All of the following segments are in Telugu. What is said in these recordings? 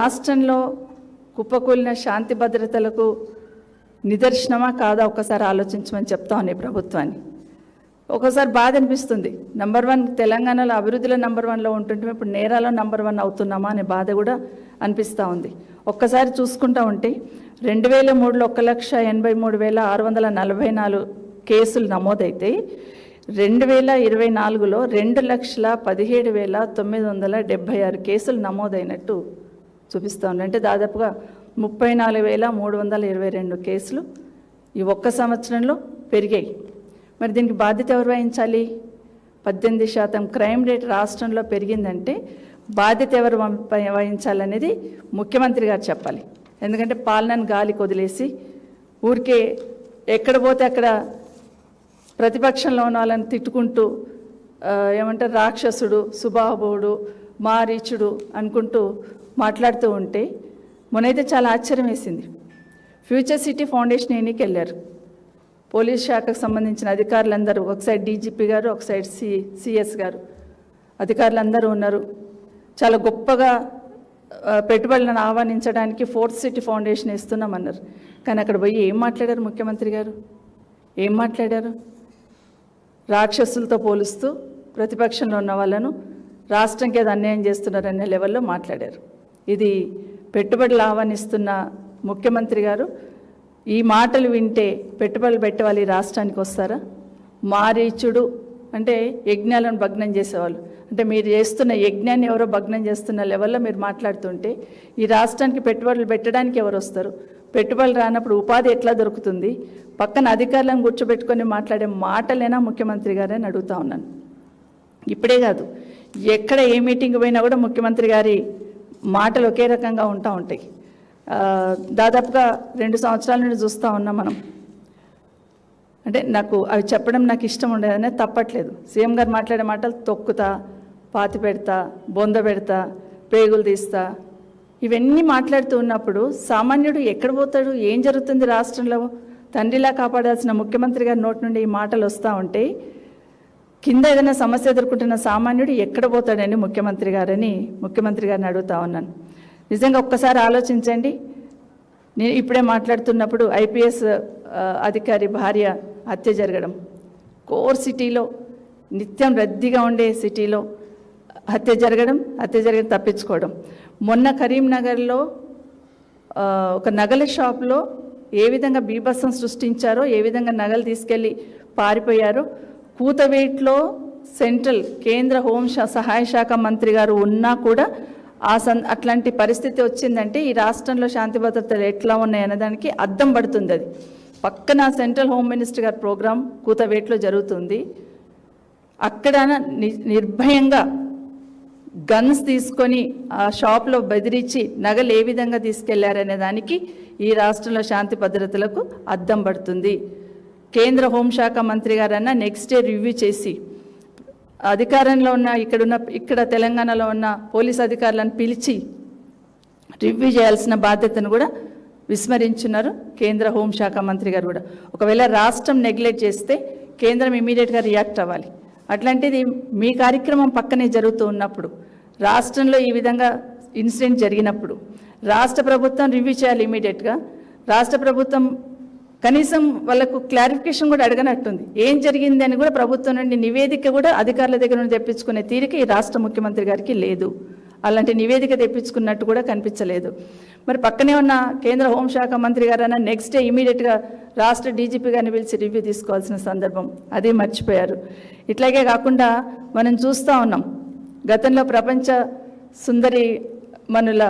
రాష్ట్రంలో కుప్పకూలిన శాంతి భద్రతలకు నిదర్శనమా కాదా ఒకసారి ఆలోచించమని చెప్తా ఉన్నాయి ప్రభుత్వాన్ని. ఒకసారి బాధ అనిపిస్తుంది. నంబర్ 1 తెలంగాణలో అభివృద్ధిలో నంబర్ 1లో ఉంటుంటే ఇప్పుడు నేరాలో నంబర్ 1 అవుతున్నామా అనే బాధ కూడా అనిపిస్తూ ఉంది. ఒక్కసారి చూసుకుంటా ఉంటే 2003లో 1,83,644 కేసులు నమోదైతే 2024లో 2,17,976 కేసులు నమోదైనట్టు చూపిస్తూ ఉన్నాయి. అంటే దాదాపుగా 34,322 కేసులు ఈ ఒక్క సంవత్సరంలో పెరిగాయి. మరి దీనికి బాధ్యత ఎవరు వహించాలి? 18% క్రైమ్ రేట్ రాష్ట్రంలో పెరిగిందంటే బాధ్యత ఎవరు వహించాలనేది ముఖ్యమంత్రి గారు చెప్పాలి. ఎందుకంటే పాలనను గాలికి వదిలేసి ఊరికే ఎక్కడ పోతే అక్కడ ప్రతిపక్షంలో ఉన్న వాళ్ళని తిట్టుకుంటూ ఏమంటారు రాక్షసుడు, సుబాహుడు, మారీచుడు అనుకుంటూ మాట్లాడుతూ ఉంటే మొన్నైతే చాలా ఆశ్చర్యం వేసింది. ఫ్యూచర్ సిటీ ఫౌండేషన్ ఎన్నికకి వెళ్ళారు పోలీస్ శాఖకు సంబంధించిన అధికారులందరూ, ఒక సైడ్ డీజీపీ గారు, ఒక సైడ్ సిఎస్ గారు, అధికారులందరూ ఉన్నారు. చాలా గొప్పగా పెట్టుబడులను ఆహ్వానించడానికి ఫోర్త్ సిటీ ఫౌండేషన్ ఇస్తున్నామన్నారు. కానీ అక్కడ పోయి ఏం మాట్లాడారు ముఖ్యమంత్రి గారు? ఏం మాట్లాడారు? రాక్షసులతో పోలుస్తూ ప్రతిపక్షంలో ఉన్న వాళ్ళను రాష్ట్రంకి ఏదో అన్యాయం చేస్తున్నారనే లెవెల్లో మాట్లాడారు. ఇది పెట్టుబడులు ఆహ్వానిస్తున్న ముఖ్యమంత్రి గారు ఈ మాటలు వింటే పెట్టుబడులు పెట్టేవాళ్ళు ఈ రాష్ట్రానికి వస్తారా? మారీచుడు అంటే యజ్ఞాలను భగ్నం చేసేవాళ్ళు. అంటే మీరు చేస్తున్న యజ్ఞాన్ని ఎవరో భగ్నం చేస్తున్న లెవెల్లో మీరు మాట్లాడుతుంటే ఈ రాష్ట్రానికి పెట్టుబడులు పెట్టడానికి ఎవరు వస్తారు? పెట్టుబడులు రానప్పుడు ఉపాధి ఎట్లా దొరుకుతుంది? పక్కన అధికారులను కూర్చోబెట్టుకొని మాట్లాడే మాటలేనా ముఖ్యమంత్రి గారని అడుగుతా ఉన్నాను. ఇప్పుడే కాదు, ఎక్కడ ఏ మీటింగ్ పోయినా కూడా ముఖ్యమంత్రి గారి మాటలు ఒకే రకంగా ఉంటాయి. దాదాపుగా 2 సంవత్సరాల నుండి చూస్తూ ఉన్నాం మనం. అంటే అవి చెప్పడం నాకు ఇష్టం ఉండేదనే తప్పట్లేదు. సీఎం గారు మాట్లాడే మాటలు తొక్కుతా, పాతి పెడతా, బొంద పెడతా, పేగులు తీస్తా, ఇవన్నీ మాట్లాడుతూ ఉన్నప్పుడు సామాన్యుడు ఎక్కడ పోతాడు? ఏం జరుగుతుంది రాష్ట్రంలో? తండ్రిలా కాపాడాల్సిన ముఖ్యమంత్రి గారి నోటి నుండి ఈ మాటలు వస్తూ ఉంటే కింద ఏదైనా సమస్య ఎదుర్కొంటున్న సామాన్యుడు ఎక్కడ పోతాడని ముఖ్యమంత్రి గారిని అడుగుతా ఉన్నాను. నిజంగా ఒక్కసారి ఆలోచించండి. నేను ఇప్పుడే మాట్లాడుతున్నప్పుడు ఐపీఎస్ అధికారి భార్య హత్య జరగడం, కోర్ సిటీలో నిత్యం రద్దీగా ఉండే సిటీలో హత్య జరగడం తప్పించుకోవడం. మొన్న కరీంనగర్లో ఒక నగల షాప్లో ఏ విధంగా బీభత్సం సృష్టించారో, ఏ విధంగా నగలు తీసుకెళ్ళి పారిపోయారో, కూతవేట్లో సెంట్రల్ కేంద్ర హోం సహాయ శాఖ మంత్రి గారు ఉన్నా కూడా అట్లాంటి పరిస్థితి వచ్చిందంటే ఈ రాష్ట్రంలో శాంతి భద్రతలు ఎట్లా ఉన్నాయనేదానికి అద్దం పడుతుంది. అది పక్కన సెంట్రల్ హోమ్ మినిస్టర్ గారి ప్రోగ్రాం కూతవేట్లో జరుగుతుంది. అక్కడ నిర్భయంగా గన్స్ తీసుకొని ఆ షాప్లో బెదిరించి నగలు ఏ విధంగా తీసుకెళ్లారనే దానికి ఈ రాష్ట్రంలో శాంతి భద్రతలకు అద్దం పడుతుంది. కేంద్ర హోంశాఖ మంత్రి గారన్నా నెక్స్ట్ డే రివ్యూ చేసి అధికారంలో ఉన్న ఇక్కడ తెలంగాణలో ఉన్న పోలీస్ అధికారులను పిలిచి రివ్యూ చేయాల్సిన బాధ్యతను కూడా విస్మరించున్నారు కేంద్ర హోంశాఖ మంత్రి గారు కూడా. ఒకవేళ రాష్ట్రం నెగ్లెక్ట్ చేస్తే కేంద్రం ఇమీడియట్గా రియాక్ట్ అవ్వాలి. అట్లాంటిది మీ కార్యక్రమం పక్కనే జరుగుతూ ఉన్నప్పుడు, రాష్ట్రంలో ఈ విధంగా ఇన్సిడెంట్ జరిగినప్పుడు రాష్ట్ర ప్రభుత్వం రివ్యూ చేయాలి ఇమీడియట్గా. రాష్ట్ర ప్రభుత్వం కనీసం వాళ్ళకు క్లారిఫికేషన్ కూడా అడగనట్టుంది. ఏం జరిగింది అని కూడా ప్రభుత్వం నుండి నివేదిక కూడా అధికారుల దగ్గర నుండి తెప్పించుకునే తీరిక ఈ రాష్ట్ర ముఖ్యమంత్రి గారికి లేదు. అలాంటి నివేదిక తెప్పించుకున్నట్టు కూడా కనిపించలేదు. మరి పక్కనే ఉన్న కేంద్ర హోంశాఖ మంత్రి గారైనా నెక్స్ట్ డే ఇమీడియట్గా రాష్ట్ర డీజీపీ గారిని పిలిచి రివ్యూ తీసుకోవాల్సిన సందర్భం, అదే మర్చిపోయారు. ఇట్లాగే కాకుండా మనం చూస్తూ ఉన్నాం, గతంలో ప్రపంచ సుందరి మనుల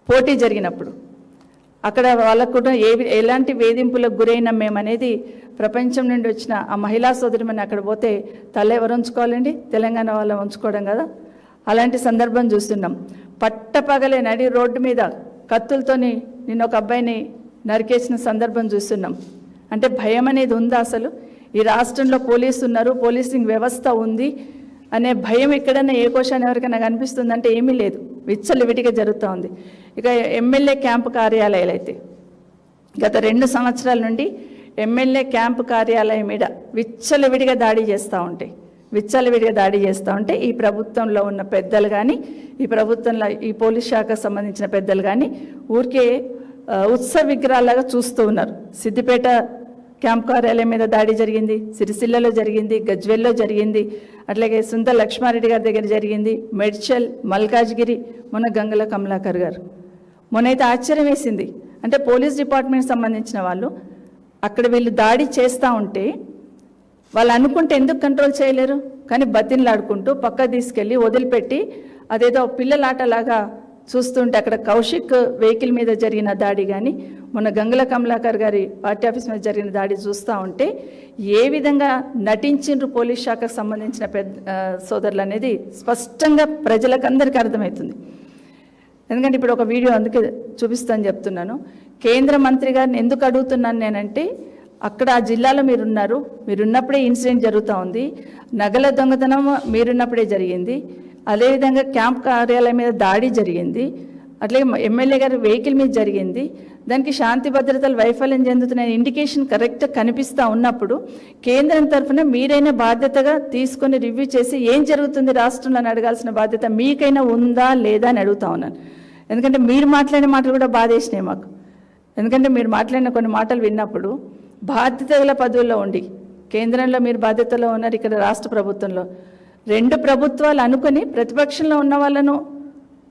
పోటీ జరిగినప్పుడు అక్కడ వాళ్ళకు కూడా ఎలాంటి వేధింపులకు గురైన మేమనేది ప్రపంచం నుండి వచ్చిన ఆ మహిళా సోదరిమని అక్కడ పోతే తల ఎవరు ఉంచుకోవాలండి? తెలంగాణ వాళ్ళ ఉంచుకోవడం కదా. అలాంటి సందర్భం చూస్తున్నాం. పట్టపగలే నడి రోడ్డు మీద కత్తులతోని నిన్న ఒక అబ్బాయిని నరికేసిన సందర్భం చూస్తున్నాం. అంటే భయం అనేది ఉందా అసలు? ఈ రాష్ట్రంలో పోలీసు ఉన్నారు, పోలీసింగ్ వ్యవస్థ ఉంది అనే భయం ఎక్కడైనా ఏ కోశాన్ని ఎవరికైనా కనిపిస్తుందంటే ఏమీ లేదు. విచ్చలవిడిగా జరుగుతూ ఉంది. ఇక ఎమ్మెల్యే క్యాంపు కార్యాలయాలు అయితే గత 2 సంవత్సరాల నుండి ఎమ్మెల్యే క్యాంపు కార్యాలయం మీద విచ్చలవిడిగా దాడి చేస్తూ ఉంటాయి. విచ్చలవిడిగా దాడి చేస్తూ ఉంటే ఈ ప్రభుత్వంలో ఉన్న పెద్దలు కానీ ఈ ప్రభుత్వంలో ఈ పోలీస్ శాఖకు సంబంధించిన పెద్దలు కానీ ఊరికే ఉత్సవ విగ్రహాలాగా చూస్తూ ఉన్నారు. సిద్దిపేట క్యాంప్ కార్యాలయం మీద దాడి జరిగింది, సిరిసిల్లలో జరిగింది, గజ్వెల్లో జరిగింది, అట్లాగే సుందర లక్ష్మారెడ్డి గారి దగ్గర జరిగింది, మెడ్చల్, మల్కాజ్గిరి, మొన్న గంగుల కమలాకర్ గారు. మొన్నైతే ఆశ్చర్యం వేసింది, అంటే పోలీస్ డిపార్ట్మెంట్ సంబంధించిన వాళ్ళు అక్కడ వీళ్ళు దాడి చేస్తూ ఉంటే వాళ్ళు అనుకుంటే ఎందుకు కంట్రోల్ చేయలేరు, కానీ బతిన్లాడుకుంటూ పక్క తీసుకెళ్ళి వదిలిపెట్టి అదేదో పిల్లలాటలాగా చూస్తుంటే అక్కడ కౌశిక్ వెహికల్ మీద జరిగిన దాడి కానీ మొన్న గంగుల కమలాకర్ గారి పార్టీ ఆఫీస్ మీద జరిగిన దాడి చూస్తూ ఉంటే ఏ విధంగా నటించిండ్రు పోలీస్ శాఖకు సంబంధించిన సోదరులు అనేది స్పష్టంగా ప్రజలకు అందరికీ అర్థమవుతుంది. ఎందుకంటే ఇప్పుడు ఒక వీడియో అందుకే చూపిస్తాను చెప్తున్నాను. కేంద్ర మంత్రి గారిని ఎందుకు అడుగుతున్నాను నేనంటే, అక్కడ ఆ జిల్లాలో మీరున్నప్పుడే ఇన్సిడెంట్ జరుగుతూ ఉంది, నగల దొంగతనం మీరున్నప్పుడే జరిగింది, అదేవిధంగా క్యాంప్ కార్యాలయం మీద దాడి జరిగింది, అట్లాగే ఎమ్మెల్యే గారి వెహికల్ మీద జరిగింది. దానికి శాంతి భద్రతలు వైఫల్యం చెందుతున్న ఇండికేషన్ కరెక్ట్గా కనిపిస్తూ ఉన్నప్పుడు కేంద్రం తరఫున మీరైనా బాధ్యతగా తీసుకొని రివ్యూ చేసి ఏం జరుగుతుంది రాష్ట్రంలో అని అడగాల్సిన బాధ్యత మీకైనా ఉందా లేదా అని అడుగుతా ఉన్నాను. ఎందుకంటే మీరు మాట్లాడిన మాటలు కూడా బాధేసినాయి మాకు. ఎందుకంటే మీరు మాట్లాడిన కొన్ని మాటలు విన్నప్పుడు బాధ్యత గల పదవుల్లో ఉండి కేంద్రంలో మీరు బాధ్యతలో ఉన్నారు, ఇక్కడ రాష్ట్ర ప్రభుత్వంలో రెండు ప్రభుత్వాలు అనుకుని ప్రతిపక్షంలో ఉన్న వాళ్ళను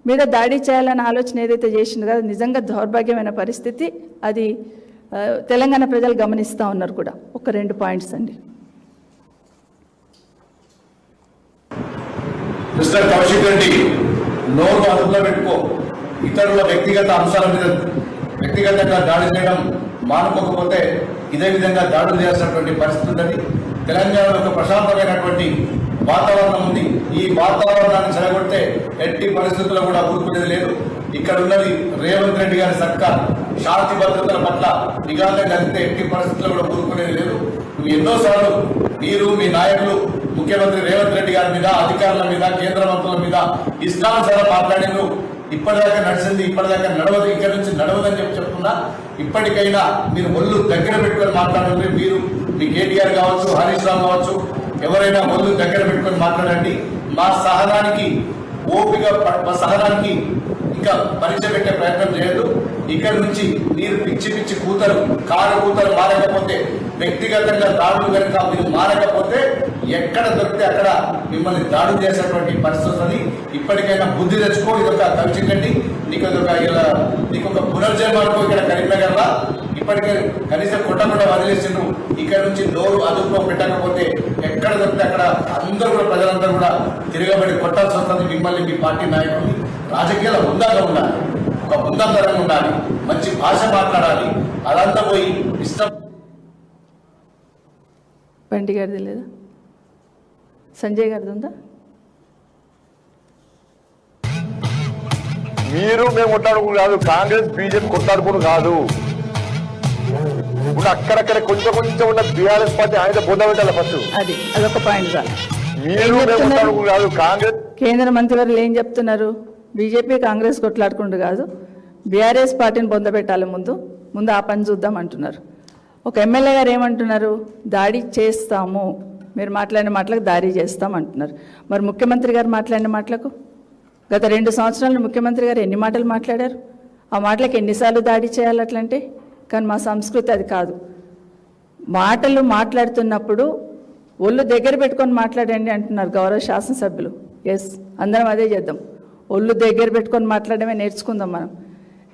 మీద దాడి చేయాలన్న ఆలోచన ఏదైతే చేసిందో కదా, నిజంగా దౌర్భాగ్యమైన పరిస్థితి. అది తెలంగాణ ప్రజలు గమనిస్తూ ఉన్నారు కూడా. ఒక 2 పాయింట్స్ అండి. మిస్టర్ కౌశిక్ రెడ్డి, నోరు అదుపులో పెట్టుకో. ఇతరుల వ్యక్తిగత అంశాల మీద వ్యక్తిగతంగా దాడి చేయడం మానుకోకపోతే ఇదే విధంగా దాడులు చేయాల్సినటువంటి పరిస్థితి ఉన్నది. తెలంగాణలో ఒక ప్రశాంతమైనటువంటి వాతావరణం ఉంది. ఈ వాతావరణాన్ని చెడగొడితే ఎట్టి పరిస్థితుల్లో కూడా ఊరుకునేది లేదు. ఇక్కడ ఉన్నది రేవంత్ రెడ్డి గారి సర్కార్. శాంతి భద్రతల పట్ల నిఘాగా జరిగితే ఎట్టి పరిస్థితుల్లో కూడా ఊరుకునేది లేదు. ఎన్నోసార్లు మీరు మీ నాయకులు ముఖ్యమంత్రి రేవంత్ రెడ్డి గారి మీద, అధికారుల మీద, కేంద్ర మంత్రుల మీద ఇష్టానుసారం మాట్లాడేందుకు ఇప్పటిదాకా నడిచింది, ఇప్పటిదాకా నడవదు, ఇక్కడ నుంచి నడవదని చెప్తున్నా. ఇప్పటికైనా మీరు ఒళ్ళు దగ్గర పెట్టుకొని మాట్లాడండి. మీరు మీ కేటీఆర్ కావచ్చు, హరీష్ రావు కావచ్చు, ఎవరైనా ఒళ్ళు దగ్గర పెట్టుకొని మాట్లాడండి. మా సహనానికి ఓపిక, మా సహనానికి ఇంకా పరీక్ష పెట్టే ప్రయత్నం చేయదు. ఇక్కడ నుంచి మీరు పిచ్చి పిచ్చి కారు కూతలు మారకపోతే, వ్యక్తిగతంగా దాడులు కనుక మీరు మారకపోతే ఎక్కడ దొరికితే అక్కడ మిమ్మల్ని దాడులు చేసేటువంటి పరిస్థితి వస్తుంది. ఇప్పటికైనా బుద్ధి తెచ్చుకో. ఇదొక కవిచిందండి, నీకొక పునర్జన్మకు ఇక్కడ కరీంనగర్లా. ఇప్పటికే కనీసం కొట్టకుండా వదిలేసిండ్రు. ఇక్కడ నుంచి నోరు అదుపులో పెట్టకపోతే ఎక్కడ దొరికితే అక్కడ అందరూ కూడా, ప్రజలందరూ కూడా తిరగబడి కొట్టాల్సి వస్తుంది మిమ్మల్ని, మీ పార్టీ నాయకుల్ని. రాజకీయాలు ఉందాగా ఉండాలి, ఒక ఉందంతరంగా ఉండాలి, మంచి భాష మాట్లాడాలి. అదంతా పోయి ఇష్టం. బండి గారిది లేదా, సంజయ్ గారిది ఉందా? మీరు మేము కొట్లాడుకుని కాదు, కాంగ్రెస్ బీజేపీ కొట్లాడుకుని కాదు. ఇప్పుడు అక్కడక్కడ కొంచెం ఉన్న బీఆర్ఎస్ పార్టీ ఆయన బొంద పెట్టాలి ఫస్ట్. అదొక పాయింట్ సార్. మీరు మేము కొట్లాడుకుని కాదు, కాంగ్రెస్. కేంద్ర మంత్రివర్యులు ఏం చెప్తున్నారు? బీజేపీ కాంగ్రెస్ కొట్లాడుకుంటూ కాదు, బీఆర్ఎస్ పార్టీని పొందబెట్టాలి, ముందు ఆ పని చూద్దాం అంటున్నారు. ఒక ఎమ్మెల్యే గారు ఏమంటున్నారు? దాడి చేస్తాము, మీరు మాట్లాడిన మాటలకు దాడి చేస్తాం అంటున్నారు. మరి ముఖ్యమంత్రి గారు మాట్లాడిన మాటలకు గత 2 సంవత్సరాలు ముఖ్యమంత్రి గారు ఎన్ని మాటలు మాట్లాడారు? ఆ మాటలకు ఎన్నిసార్లు దాడి చేయాలి అట్లంటే? కానీ మా సంస్కృతి అది కాదు. మాటలు మాట్లాడుతున్నప్పుడు ఒళ్ళు దగ్గర పెట్టుకొని మాట్లాడండి అంటున్నారు గౌరవ శాసనసభ్యులు. ఎస్, అందరం అదే చేద్దాం. ఒళ్ళు దగ్గర పెట్టుకొని మాట్లాడమే నేర్చుకుందాం మనం.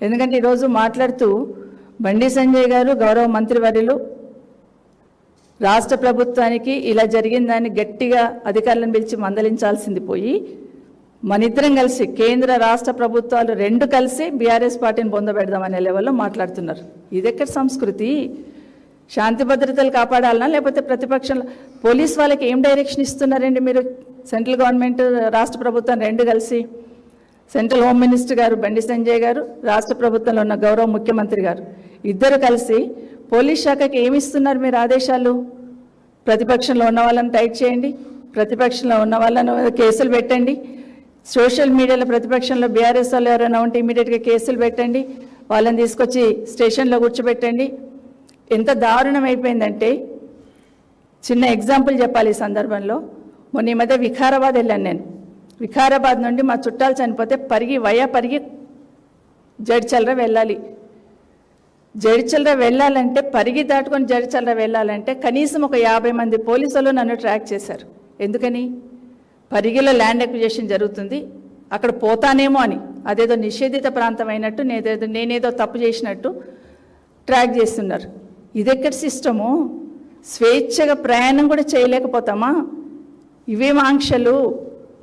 ఎందుకంటే ఈరోజు మాట్లాడుతూ బండి సంజయ్ గారు గౌరవ మంత్రివర్యులు రాష్ట్ర ప్రభుత్వానికి ఇలా జరిగిందని గట్టిగా అధికారులను పిలిచి మందలించాల్సింది పోయి, మనిద్దరం కలిసి కేంద్ర రాష్ట్ర ప్రభుత్వాలు 2 కలిసి బీఆర్ఎస్ పార్టీని పొందబెడదామనే లెవెల్లో మాట్లాడుతున్నారు. ఇదెక్కడ సంస్కృతి? శాంతి భద్రతలు కాపాడాలన్నా లేకపోతే ప్రతిపక్షంలో పోలీస్ వాళ్ళకి ఏం డైరెక్షన్ ఇస్తున్నారండి మీరు? సెంట్రల్ గవర్నమెంట్, రాష్ట్ర ప్రభుత్వం 2 కలిసి, సెంట్రల్ హోమ్ మినిస్టర్ గారు బండి సంజయ్ గారు, రాష్ట్ర ప్రభుత్వంలో ఉన్న గౌరవ ముఖ్యమంత్రి గారు ఇద్దరు కలిసి పోలీస్ శాఖకి ఏమి ఇస్తున్నారు మీరు ఆదేశాలు? ప్రతిపక్షంలో ఉన్న వాళ్ళని టైట్ చేయండి, ప్రతిపక్షంలో ఉన్న వాళ్ళను కేసులు పెట్టండి, సోషల్ మీడియాలో ప్రతిపక్షంలో బీఆర్ఎస్ వాళ్ళు ఎవరైనా ఉంటే ఇమీడియట్గా కేసులు పెట్టండి, వాళ్ళని తీసుకొచ్చి స్టేషన్లో కూర్చోబెట్టండి. ఎంత దారుణం అయిపోయిందంటే, చిన్న ఎగ్జాంపుల్ చెప్పాలి ఈ సందర్భంలో. మొన్న ఈ మధ్య వికారాబాద్ వెళ్ళాను నేను. వికారాబాద్ నుండి మా చుట్టాలు చనిపోతే పరిగి జడ్చల్ర వెళ్ళాలి. జడ్చల్ర వెళ్ళాలంటే పరిగి దాటుకొని జడ్చల్ర వెళ్ళాలంటే కనీసం ఒక 50 మంది పోలీసులు నన్ను ట్రాక్ చేశారు. ఎందుకని? పరిగిలో ల్యాండ్ అక్విజిషన్ జరుగుతుంది, అక్కడ పోతానేమో అని, అదేదో నిషేధిత ప్రాంతం అయినట్టు నేనేదో తప్పు చేసినట్టు ట్రాక్ చేస్తున్నారు. ఇదెక్కడ సిస్టము? స్వేచ్ఛగా ప్రయాణం కూడా చేయలేకపోతామా? ఇవేం ఆంక్షలు?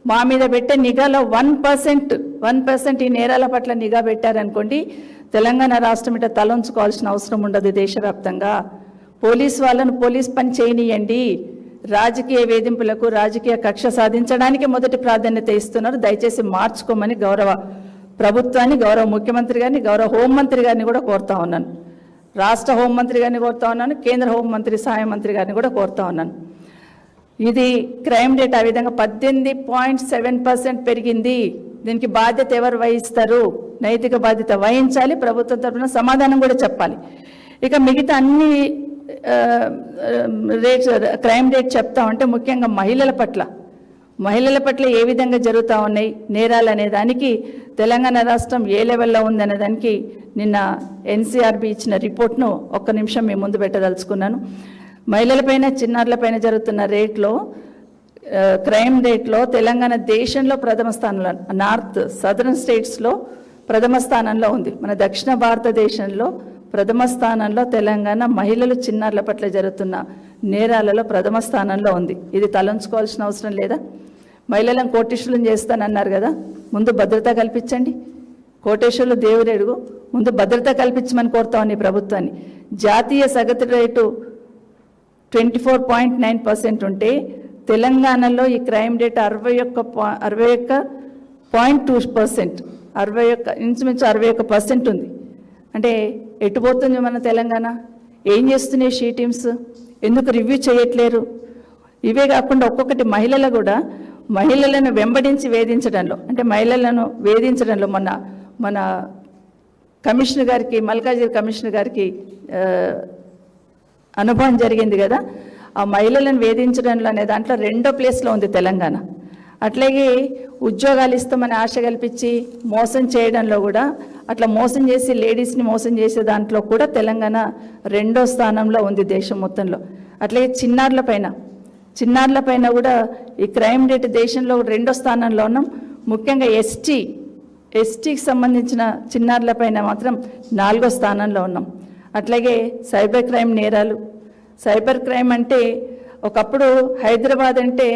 మా మీద పెట్టే నిఘాలో 1% ఈ నేరాల పట్ల నిఘా పెట్టారనుకోండి, తెలంగాణ రాష్ట్రం ఇట తలంచుకోవాల్సిన అవసరం ఉండదు. దేశవ్యాప్తంగా పోలీస్ వాళ్ళను పోలీస్ పని చేయనీయండి. రాజకీయ వేధింపులకు, రాజకీయ కక్ష సాధించడానికి మొదటి ప్రాధాన్యత ఇస్తున్నారు. దయచేసి మార్చుకోమని గౌరవ ప్రభుత్వాన్ని, గౌరవ ముఖ్యమంత్రి గారిని, గౌరవ హోంమంత్రి గారిని కూడా కోరుతా ఉన్నాను. రాష్ట్ర హోంమంత్రి గారిని కోరుతా ఉన్నాను, కేంద్ర హోంమంత్రి సహాయ మంత్రి గారిని కూడా కోరుతా ఉన్నాను. ఇది క్రైమ్ రేట్ ఆ విధంగా 18.7% పెరిగింది. దీనికి బాధ్యత ఎవరు వహిస్తారు? నైతిక బాధ్యత వహించాలి, ప్రభుత్వం తరఫున సమాధానం కూడా చెప్పాలి. ఇక మిగతా అన్ని క్రైమ్ రేట్ చెప్తా ఉంటే ముఖ్యంగా మహిళల పట్ల ఏ విధంగా జరుగుతూ ఉన్నాయి నేరాలు అనే దానికి తెలంగాణ రాష్ట్రం ఏ లెవెల్లో ఉందనే దానికి నిన్న ఎన్సీఆర్బీ ఇచ్చిన రిపోర్ట్ను ఒక్క నిమిషం మీ ముందు పెట్టదలుచుకున్నాను. మహిళలపైన, చిన్నారులపైన జరుగుతున్న క్రైమ్ రేట్లో తెలంగాణ దేశంలో ప్రథమ స్థానంలో, సదరన్ స్టేట్స్లో ప్రథమ స్థానంలో ఉంది. మన దక్షిణ భారతదేశంలో ప్రథమ స్థానంలో తెలంగాణ మహిళలు, చిన్నారుల పట్ల జరుగుతున్న నేరాలలో ప్రథమ స్థానంలో ఉంది. ఇది తలంచుకోవాల్సిన అవసరం లేదా? మహిళలను కోటీశ్వరులను చేస్తానన్నారు కదా, ముందు భద్రత కల్పించండి. కోటేశ్వరులు దేవుడెడుగు, ముందు భద్రత కల్పించమని కోరుతా ఉంది ప్రభుత్వాన్ని. జాతీయ సగటు రేటు 24.9% ఉంటే తెలంగాణలో ఈ క్రైమ్ రేట్ 61.2%, ఇంచుమించు 61% ఉంది. అంటే ఎటుపోతుంది మన తెలంగాణ? ఏం చేస్తున్నాయి షీ టీమ్స్? ఎందుకు రివ్యూ చేయట్లేరు? ఇవే కాకుండా ఒక్కొక్కటి మహిళలను వెంబడించి వేధించడంలో, అంటే మహిళలను వేధించడంలో మన కమిషనర్ గారికి, మల్కాజిగిరి కమిషనర్ గారికి అనుభవం జరిగింది కదా. ఆ మహిళలను వేధించడంలో అనే దాంట్లో 2వ ప్లేస్లో ఉంది తెలంగాణ. అట్లాగే ఉద్యోగాలు ఇస్తామని ఆశ కల్పించి మోసం చేయడంలో కూడా, అట్లా మోసం చేసి లేడీస్ని మోసం చేసే దాంట్లో కూడా తెలంగాణ 2వ స్థానంలో ఉంది దేశం మొత్తంలో. అట్లాగే చిన్నారుల పైన కూడా ఈ క్రైమ్ రేట్ దేశంలో 2వ స్థానంలో ఉన్నాం. ముఖ్యంగా ఎస్టీకి సంబంధించిన చిన్నారుల పైన మాత్రం 4వ స్థానంలో ఉన్నాం. అట్లాగే సైబర్ క్రైమ్ నేరాలు. సైబర్ క్రైమ్ అంటే ఒకప్పుడు హైదరాబాద్ అంటే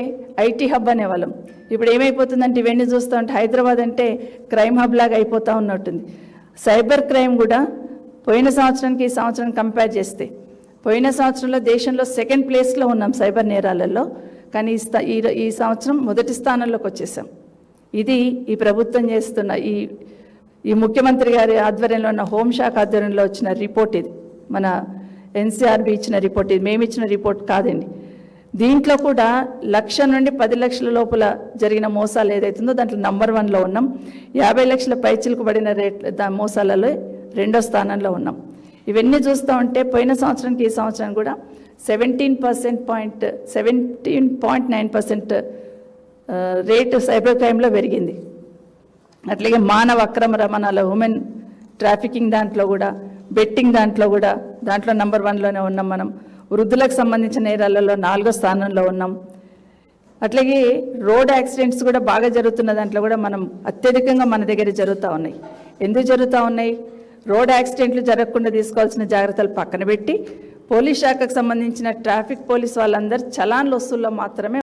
ఐటీ హబ్ అనేవాళ్ళం. ఇప్పుడు ఏమైపోతుందంటే ఇవన్నీ చూస్తూ ఉంటే హైదరాబాద్ అంటే క్రైమ్ హబ్ లాగా అయిపోతూ ఉన్నట్టుంది. సైబర్ క్రైమ్ కూడా పోయిన సంవత్సరానికి ఈ సంవత్సరం కంపేర్ చేస్తే, పోయిన సంవత్సరంలో దేశంలో 2nd ప్లేస్లో ఉన్నాం సైబర్ నేరాలలో, కానీ ఈ సంవత్సరం మొదటి స్థానంలోకి వచ్చేసాం. ఇది ఈ ప్రభుత్వం చేస్తున్న ఈ ముఖ్యమంత్రి గారి ఆధ్వర్యంలో ఉన్న హోంశాఖ ఆధ్వర్యంలో వచ్చిన రిపోర్ట్. ఇది మన ఎన్సీఆర్బీ ఇచ్చిన రిపోర్ట్, ఇది మేము ఇచ్చిన రిపోర్ట్ కాదండి. దీంట్లో కూడా 1,00,000 నుండి 10 లక్షల లోపల జరిగిన మోసాలు ఏదైతుందో దాంట్లో నంబర్ 1లో ఉన్నాం. 50 లక్షల పైచిలుకుబడిన మోసాలలో 2వ స్థానంలో ఉన్నాం. ఇవన్నీ చూస్తూ ఉంటే పోయిన సంవత్సరానికి ఈ సంవత్సరం కూడా 17.9% రేటు సైబర్ క్రైమ్లో పెరిగింది. అట్లాగే మానవ అక్రమ రవాణాలో, ఉమెన్ ట్రాఫికింగ్ దాంట్లో కూడా, బెట్టింగ్ దాంట్లో కూడా నంబర్ 1లోనే ఉన్నాం మనం. వృద్ధులకు సంబంధించిన నేరాలలో 4వ స్థానంలో ఉన్నాం. అట్లాగే రోడ్ యాక్సిడెంట్స్ కూడా బాగా జరుగుతున్న దాంట్లో కూడా మనం అత్యధికంగా మన దగ్గర జరుగుతూ ఉన్నాయి. ఎందుకు జరుగుతూ ఉన్నాయి? రోడ్ యాక్సిడెంట్లు జరగకుండా తీసుకోవాల్సిన జాగ్రత్తలు పక్కన పెట్టి పోలీస్ శాఖకు సంబంధించిన ట్రాఫిక్ పోలీస్ వాళ్ళందరూ చలాన్ల వసూల్లో మాత్రమే